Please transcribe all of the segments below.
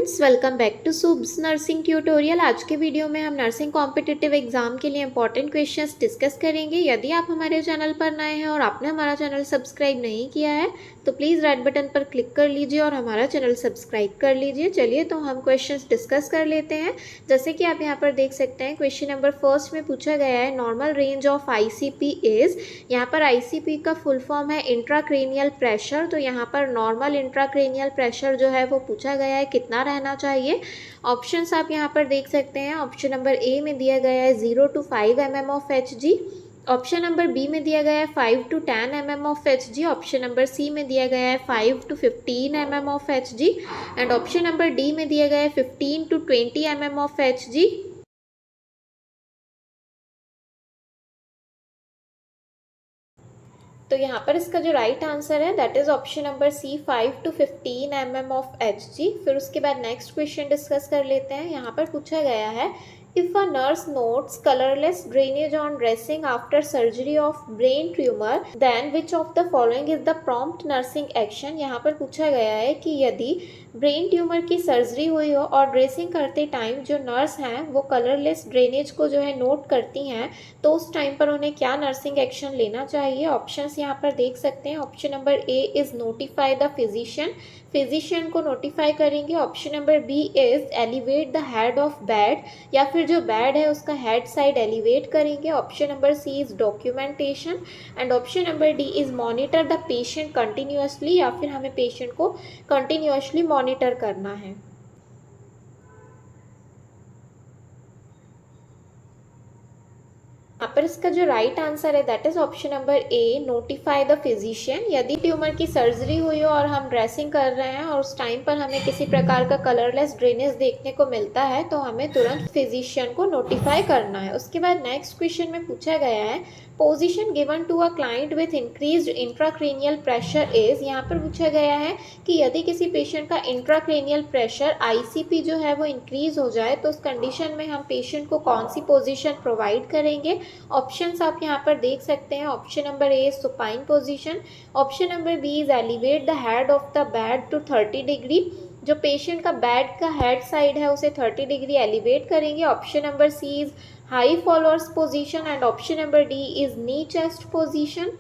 Friends, welcome back to सुब्स nursing tutorial. आज के वीडियो में हम नर्सिंग कॉम्पिटिटिव एग्जाम के लिए इंपॉर्टेंट क्वेश्चंस डिस्कस करेंगे। यदि आप हमारे चैनल पर नए हैं और आपने हमारा चैनल सब्सक्राइब नहीं किया है तो प्लीज़ रेड बटन पर क्लिक कर लीजिए और हमारा चैनल सब्सक्राइब कर लीजिए। चलिए तो हम क्वेश्चंस डिस्कस कर लेते हैं। जैसे कि आप यहाँ पर देख सकते हैं, क्वेश्चन नंबर फर्स्ट में पूछा गया है normal range of ICP is. यहाँ पर ICP का फुल फॉर्म है इंट्राक्रेनियल प्रेशर। तो यहाँ पर नॉर्मल इंट्राक्रेनियल प्रेशर जो है वो पूछा गया है कितना रहना चाहिए। ऑप्शंस आप यहाँ पर देख सकते हैं। ऑप्शन नंबर ए में दिया गया है 0 to 5 mm of Hg। Option number B में दिया गया है 5 to 10 mm of Hg। Option number C में दिया गया है 5 to 15 mm of Hg and option number D में दिया गया है 15 to 20 mm ऑफ Hg। तो यहाँ पर इसका जो राइट आंसर है that is option number C 5 to 15 mm of Hg। फिर उसके बाद नेक्स्ट क्वेश्चन डिस्कस कर लेते हैं। यहाँ पर पूछा गया है if a nurse notes colourless drainage on dressing after surgery of brain tumour then which of the following is the prompt nursing action. यहाँ पर पूछा गया है कि यदि ब्रेन ट्यूमर की सर्जरी हुई हो और ड्रेसिंग करते टाइम जो नर्स हैं वो कलरलेस ड्रेनेज को जो है नोट करती हैं तो उस टाइम पर उन्हें क्या नर्सिंग एक्शन लेना चाहिए। ऑप्शंस यहाँ पर देख सकते हैं। Option number A is notify the physician, physician को नोटिफाई करेंगे। Option number B is elevate the head of bed, या फिर जो बेड है उसका हेड साइड एलिवेट करेंगे। Option number C is documentation and option number D is monitor the patient continuously, या फिर हमें पेशेंट को कंटिन्यूअसली मॉनिटर करना है। यहाँ पर इसका जो राइट आंसर है that is option number A notify the physician. यदि ट्यूमर की सर्जरी हुई हो और हम ड्रेसिंग कर रहे हैं और उस टाइम पर हमें किसी प्रकार का कलरलेस ड्रेनेज देखने को मिलता है तो हमें तुरंत फिजिशियन को नोटिफाई करना है। उसके बाद नेक्स्ट क्वेश्चन में पूछा गया है position given to a client with increased intracranial pressure is. यहाँ पर पूछा गया है कि यदि किसी पेशेंट का इंट्राक्रेनियल प्रेशर ICP जो है वो इंक्रीज हो जाए तो उस कंडीशन में हम पेशेंट को कौन सी पोजीशन प्रोवाइड करेंगे। ऑप्शंस आप यहाँ पर देख सकते हैं। Option number A supine position, option number B is elevate the head of the bed to 30 degree, जो पेशेंट का बेड का हेड साइड है उसे 30 डिग्री एलिवेट करेंगे। Option number C is high followers position and option number D is knee chest position.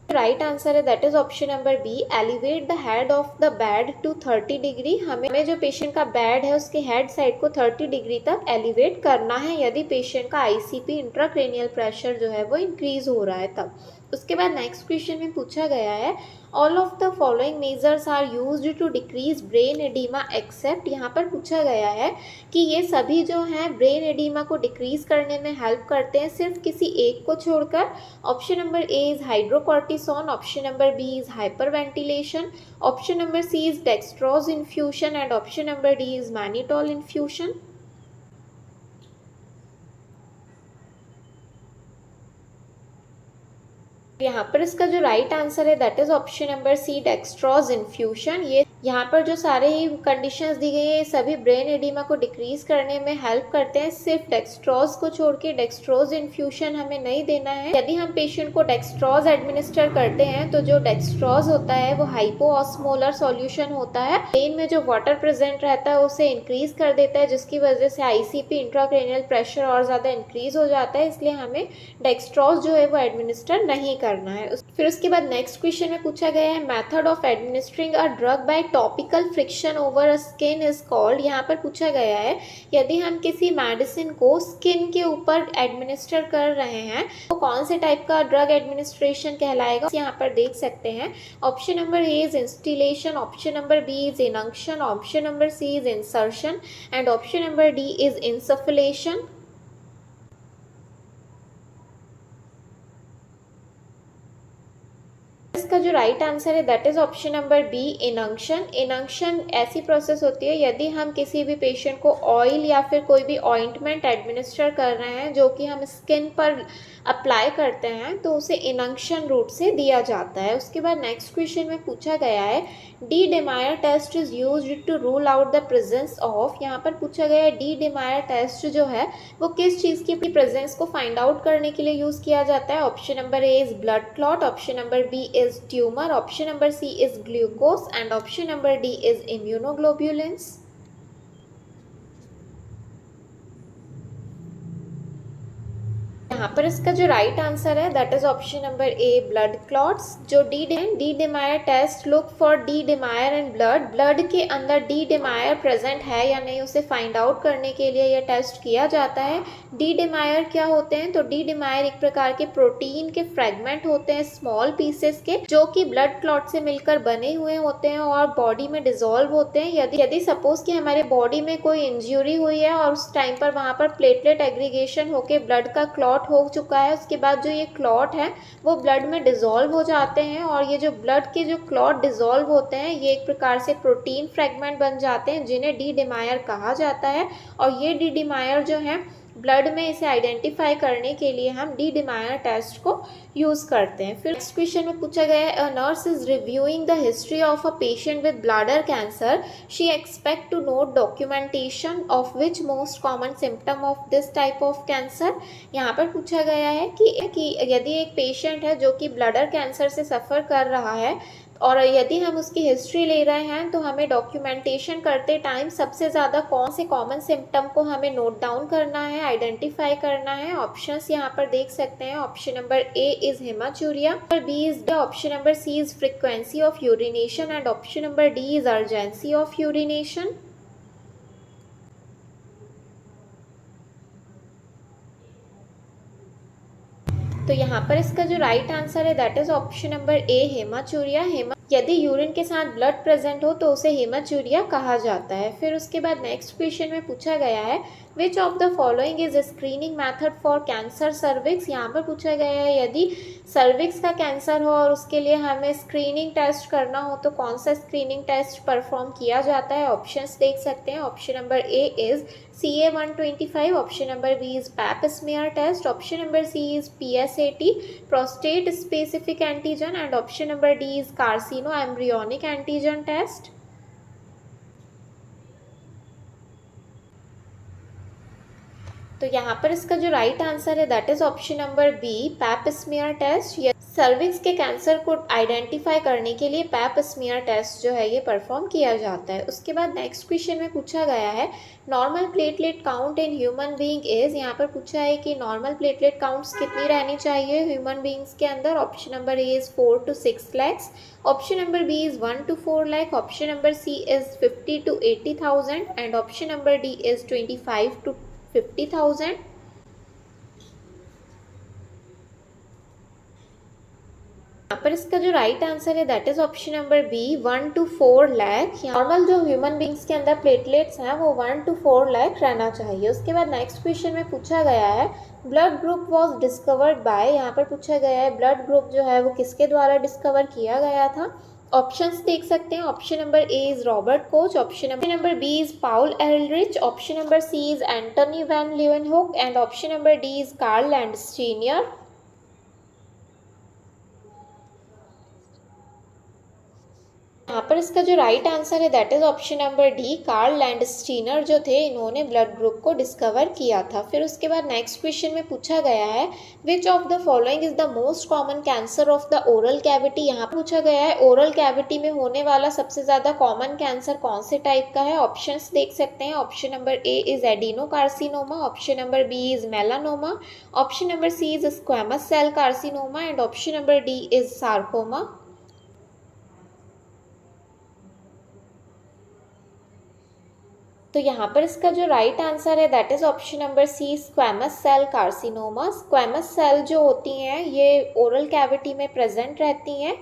Right answer है that is option number B elevate the head of the bed to 30 degree. हमें जो patient का bed है उसके head side को 30 degree तक elevate करना है यदि पेशेंट का ICP इंट्राक्रेनियल प्रेशर जो है वो इंक्रीज हो रहा है तब। उसके बाद नेक्स्ट क्वेश्चन में पूछा गया है all of the following measures are used to decrease brain oedema except. यहाँ पर पूछा गया है कि ये सभी जो हैं ब्रेन एडिमा को डिक्रीज करने में हेल्प करते हैं सिर्फ किसी एक को छोड़कर। Option number A is hydrocortisone, option number B is hyperventilation, option number C is dextrose infusion and option number D is mannitol infusion. यहाँ पर इसका जो राइट आंसर है that is option number C dextrose infusion. ये यहाँ पर जो सारे ही कंडीशंस दी गई है सभी ब्रेन एडिमा को डिक्रीज करने में हेल्प करते हैं सिर्फ डेक्सट्रोज को छोड़ के। डेक्सट्रोज इन्फ्यूशन हमें नहीं देना है। यदि हम पेशेंट को डेक्सट्रोज एडमिनिस्टर करते हैं तो जो डेक्सट्रोज होता है वो हाइपोऑस्मोलर सॉल्यूशन होता है, ब्रेन में जो वाटर प्रेजेंट रहता है उसे इंक्रीज कर देता है जिसकी वजह से ICP इंट्राक्रेनियल प्रेशर और ज़्यादा इंक्रीज हो जाता है। इसलिए हमें डेक्सट्रोज जो है वो एडमिनिस्टर नहीं करना है। फिर उसके बाद नेक्स्ट क्वेश्चन में पूछा गया है method of administering a drug bye topical friction over a skin is called. यहाँ पर पूछा गया है यदि हम किसी मेडिसिन को स्किन के ऊपर एडमिनिस्टर कर रहे हैं तो कौन से टाइप का ड्रग एडमिनिस्ट्रेशन कहलाएगा। यहाँ पर देख सकते हैं option number A is instillation, option number B is inunction, option number C is insertion and option number D is insufflation. इसका जो राइट आंसर है that is option number B inunction. Inunction ऐसी प्रोसेस होती है यदि हम किसी भी पेशेंट को ऑयल या फिर कोई भी ऑइंटमेंट एडमिनिस्टर कर रहे हैं जो कि हम स्किन पर अप्लाई करते हैं तो उसे इनक्शन रूट से दिया जाता है। उसके बाद नेक्स्ट क्वेश्चन में पूछा गया है D dimer test is used to rule out the presence of. यहाँ पर पूछा गया है डी डेमायर टेस्ट जो है वो किस चीज़ की प्रेजेंस को फाइंड आउट करने के लिए यूज़ किया जाता है। Option number A is blood clot, option number B is tumor, option number C is glucose, and option number D is immunoglobulins. यहाँ पर इसका जो राइट आंसर है that is option number A blood clots. जो D dimer test look for D dimer in blood के अंदर D De Moivre present है या नहीं उसे फाइंड आउट करने के लिए यह टेस्ट किया जाता है। डी डिमायर क्या होते हैं? तो डी डिमायर एक प्रकार के प्रोटीन के फ्रेगमेंट होते हैं, स्मॉल पीसेस के, जो कि ब्लड क्लॉट से मिलकर बने हुए होते हैं और बॉडी में डिसॉल्व होते हैं। यदि सपोज कि हमारे बॉडी में कोई इंजरी हुई है और उस टाइम पर वहाँ पर प्लेटलेट एग्रीगेशन होकर ब्लड का क्लॉट हो चुका है, उसके बाद जो ये क्लॉट है वो ब्लड में डिसॉल्व हो जाते हैं और ये जो ब्लड के जो क्लॉट डिसॉल्व होते हैं ये एक प्रकार से प्रोटीन फ्रेगमेंट बन जाते हैं जिन्हें डी डिमायर कहा जाता है। और ये डी डिमायर जो है ब्लड में इसे आइडेंटिफाई करने के लिए हम डी डिमायर टेस्ट को यूज़ करते हैं। फिर नेक्स्ट क्वेश्चन में पूछा गया है, a nurse is reviewing the history of a patient with bladder cancer, she expect to note documentation of which most common symptom of this type of cancer. यहाँ पर पूछा गया है कि यदि एक पेशेंट है जो कि ब्लैडर कैंसर से सफ़र कर रहा है और यदि हम उसकी हिस्ट्री ले रहे हैं तो हमें डॉक्यूमेंटेशन करते टाइम सबसे ज़्यादा कौन से कॉमन सिम्टम को हमें नोट डाउन करना है, आइडेंटिफाई करना है। ऑप्शंस यहाँ पर देख सकते हैं। Option number A is haematuria, number B is, option number C is frequency of urination and option number D is urgency of urination. तो यहाँ पर इसका जो राइट आंसर है that is option number A haematuria. यदि urine के साथ blood present हो तो उसे हेमाचूरिया कहा जाता है। फिर उसके बाद नेक्स्ट क्वेश्चन में पूछा गया है, विच of the following is screening method for cancer cervix. यहाँ पर पूछा गया है यदि सर्विक्स का कैंसर हो और उसके लिए हमें स्क्रीनिंग टेस्ट करना हो तो कौन सा स्क्रीनिंग टेस्ट परफॉर्म किया जाता है। ऑप्शंस देख सकते हैं। Option number A is CA-125, option number B is pap smear test, option number C is PSAT prostate specific antigen and option number D is carcinoembryonic antigen test. तो यहाँ पर इसका जो राइट आंसर है that is option number B pap smear test. Cervix के cancer को identify करने के लिए पैप स्मीयर टेस्ट जो है ये परफॉर्म किया जाता है। उसके बाद नेक्स्ट क्वेश्चन में पूछा गया है, normal platelet count in human being is. यहाँ पर पूछा है कि नॉर्मल प्लेटलेट काउंट्स कितनी रहनी चाहिए ह्यूमन बीइंग्स के अंदर। Option number A is 4 to 6 lakhs, option number B is 1 to 4 lakh, option number C is 50 to 80,000 and option number D is 25 to 50,000। यहाँ पर इसका जो राइट आंसर है that is option number B 1 to 4 lakh। Normal जो human beings के अंदर platelets हैं वो 1 to 4 lakh रहना चाहिए। उसके बाद नेक्स्ट क्वेश्चन में पूछा गया है, blood group was discovered by. यहाँ पर पूछा गया है ब्लड ग्रुप जो है वो किसके द्वारा डिस्कवर किया गया था। ऑप्शंस देख सकते हैं। Option number A is Robert Koch, option number B is Paul Ehrlich, option number C is Antony van Leeuwenhoek and option number D is Karl Landsteiner. यहाँ पर इसका जो राइट आंसर है that is option number D Karl Landsteiner जो थे इन्होंने blood group को discover किया था। फिर उसके बाद नेक्स्ट क्वेश्चन में पूछा गया है, विच of the following is the most common cancer of the oral cavity. यहाँ पूछा गया है ओरल कैविटी में होने वाला सबसे ज़्यादा कॉमन कैंसर कौन से टाइप का है। ऑप्शंस देख सकते हैं। Option number A is adenocarcinoma, option number B is melanoma, option number C is squamous cell carcinoma and option number D is sarcoma. तो यहाँ पर इसका जो राइट आंसर है that is option number C squamous cell carcinoma. Squamous cell जो होती हैं ये ओरल कैविटी में प्रेजेंट रहती हैं।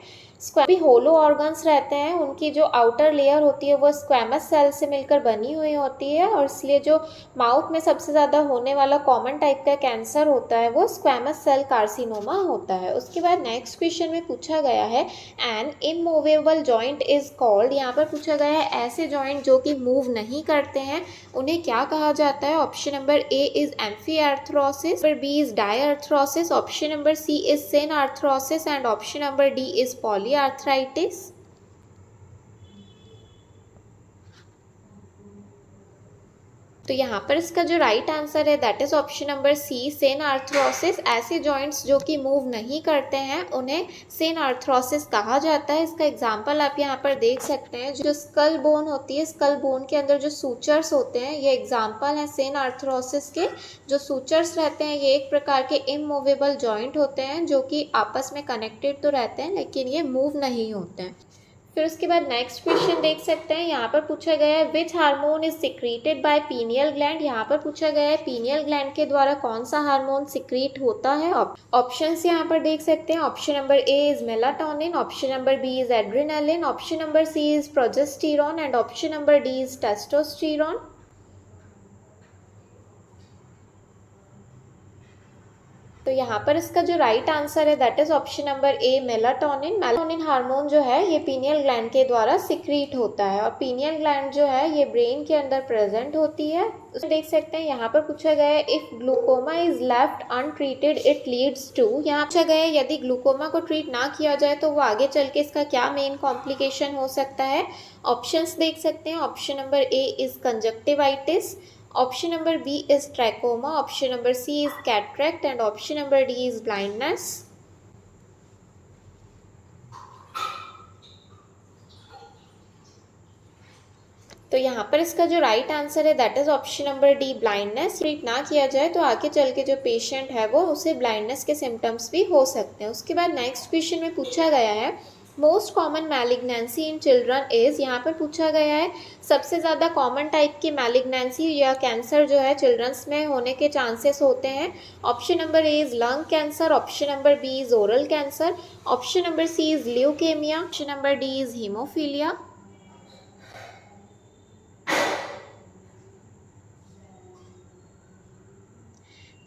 भी होलो ऑर्गन्स रहते हैं, उनकी जो आउटर लेयर होती है वो स्क्वेमस सेल से मिलकर बनी हुई होती है और इसलिए जो माउथ में सबसे ज़्यादा होने वाला कॉमन टाइप का कैंसर होता है वो स्क्वेमस सेल कार्सिनोमा होता है। उसके बाद नेक्स्ट क्वेश्चन में पूछा गया है, N immovable joint is called. यहाँ पर पूछा गया है ऐसे जॉइंट जो कि मूव नहीं करते हैं उन्हें क्या कहा जाता है। Option number A is amphiarthrosis, number B is diarthrosis, option number C is synarthrosis and option number D is polyarthritis. तो यहाँ पर इसका जो राइट आंसर है that is option number C, synarthrosis. ऐसे जॉइंट्स जो कि मूव नहीं करते हैं उन्हें सेन आर्थरोसिस कहा जाता है। इसका एग्जांपल आप यहाँ पर देख सकते हैं, जो स्कल बोन होती है, स्कल बोन के अंदर जो सूचर्स होते हैं, ये एग्जांपल है सेन आर्थरोसिस के। जो सूचर्स रहते हैं ये एक प्रकार के इमूवेबल जॉइंट होते हैं जो कि आपस में कनेक्टेड तो रहते हैं लेकिन ये मूव नहीं होते हैं। फिर उसके बाद नेक्स्ट क्वेश्चन देख सकते हैं, यहाँ पर पूछा गया है which hormone is secreted by pineal gland. यहाँ पर पूछा गया है पीनियल ग्लैंड के द्वारा कौन सा हार्मोन सिक्रीट होता है। ऑप्शंस यहाँ पर देख सकते हैं, option number A is melatonin, option number B is adrenaline, option number C is progesterone and option number D is testosterone. तो यहाँ पर इसका जो राइट आंसर है that is option number A melatonin. Melatonin hormone जो है ये pineal gland के द्वारा सिक्रीट होता है और पीनियल ग्लैंड जो है ये ब्रेन के अंदर प्रेजेंट होती है। उसमें देख सकते हैं यहाँ पर पूछा गया है if glaucoma is left untreated it leads to. यहाँ पूछा गया है यदि ग्लूकोमा को ट्रीट ना किया जाए तो वो आगे चल के इसका क्या मेन कॉम्प्लिकेशन हो सकता है। ऑप्शंस देख सकते हैं, option number A is conjunctivitis, option number B is trachoma, option number C is cataract and option number D is blindness। तो यहाँ पर इसका जो राइट आंसर है that is option number D blindness. Treat ना किया जाए तो आगे चल के जो पेशेंट है वो उसे ब्लाइंडनेस के सिम्टम्स भी हो सकते हैं। उसके बाद नेक्स्ट क्वेश्चन में पूछा गया है most common malignancy in children is. यहाँ पर पूछा गया है सबसे ज़्यादा कॉमन टाइप की मैलिग्नेंसी या कैंसर जो है चिल्ड्रंस में होने के चांसेस होते हैं। Option number A is lung cancer, option number B is oral cancer, option number C is leukaemia, option number D is haemophilia.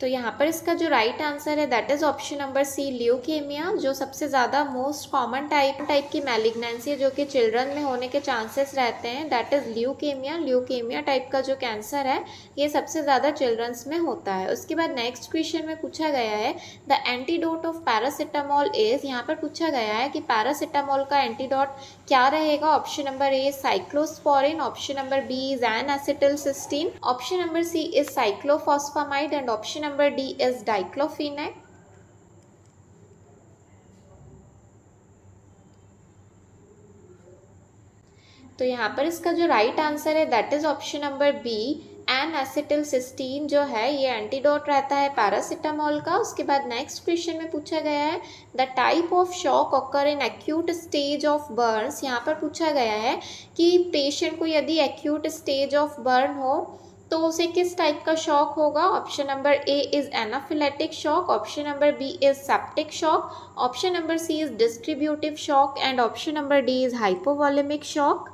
तो यहाँ पर इसका जो राइट आंसर है that is option number C leukaemia. जो सबसे ज़्यादा मोस्ट कॉमन टाइप की मैलिग्नेंसी है जो कि चिल्ड्रन में होने के चांसेस रहते हैं that is leukaemia. Leukaemia type का जो कैंसर है ये सबसे ज़्यादा चिल्ड्रंस में होता है। उसके बाद नेक्स्ट क्वेश्चन में पूछा गया है the antidote of paracetamol is. यहाँ पर पूछा गया है कि पैरासिटामोल का एंटीडोट क्या रहेगा। Option number A cyclosporine, option number B is N acetylcysteine, option number C is cyclophosphamide and option number D is diclofenac. तो यहाँ पर इसका जो राइट आंसर है that is option number B N acetylcysteine जो है ये एंटीडोट रहता है पैरासिटामोल का। उसके बाद नेक्स्ट क्वेश्चन में पूछा गया है the type of shock occur in acute stage of Burns. यहाँ पर पूछा गया है कि पेशेंट को यदि एक्यूट स्टेज ऑफ बर्न हो तो उसे किस टाइप का शॉक होगा। Option number A is anaphylactic shock, option number B is septic shock, option number C is distributive shock and option number D is hypovolemic shock.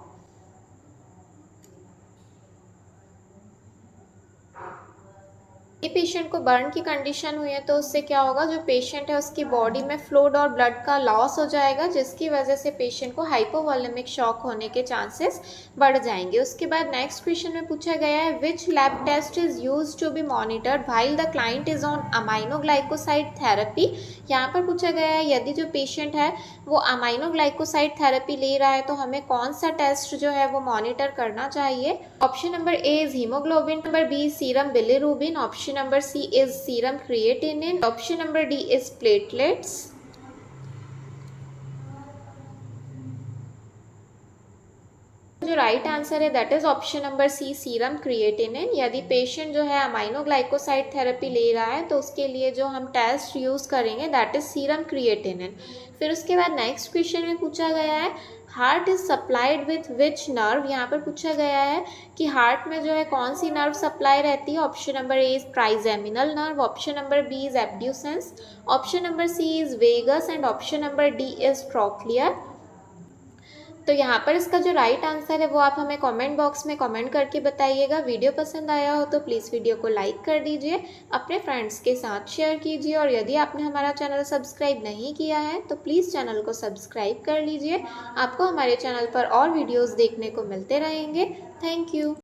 ये patient को burn की condition हुई है तो उससे क्या होगा, जो पेशेंट है उसकी बॉडी में फ्लूइड और ब्लड का लॉस हो जाएगा जिसकी वजह से पेशेंट को हाइपोवोलेमिक शॉक होने के चांसेस बढ़ जाएंगे। उसके बाद नेक्स्ट क्वेश्चन में पूछा गया है which lab test is use to be monitored while the client is on aminoglycoside therapy. यहाँ पर पूछा गया है यदि जो पेशेंट है वो अमाइनोग्लाइकोसाइड थेरेपी ले रहा है तो हमें कौन सा टेस्ट जो है वो मॉनिटर करना चाहिए। Option number A is haemoglobin, number B serum bilirubin, option number C is serum creatinine, option number D is platelets। जो राइट आंसर है that is option number C serum creatinine. यदि patient जो है aminoglycoside therapy ले रहा है तो उसके लिए जो हम टेस्ट यूज करेंगे दैट इज सीरम क्रिएटिनिन। फिर उसके बाद नेक्स्ट क्वेश्चन में पूछा गया है heart is supplied with which nerve. यहाँ पर पूछा गया है कि हार्ट में जो है कौन सी नर्व सप्लाई रहती है। Option number A is trigeminal nerve, option number B is abducens, option number C is vagus and option number D is trochlear. तो यहाँ पर इसका जो राइट आंसर है वो आप हमें कमेंट बॉक्स में कमेंट करके बताइएगा। वीडियो पसंद आया हो तो प्लीज़ वीडियो को लाइक कर दीजिए, अपने फ्रेंड्स के साथ शेयर कीजिए और यदि आपने हमारा चैनल सब्सक्राइब नहीं किया है तो प्लीज़ चैनल को सब्सक्राइब कर लीजिए। आपको हमारे चैनल पर और वीडियोज़ देखने को मिलते रहेंगे। Thank you.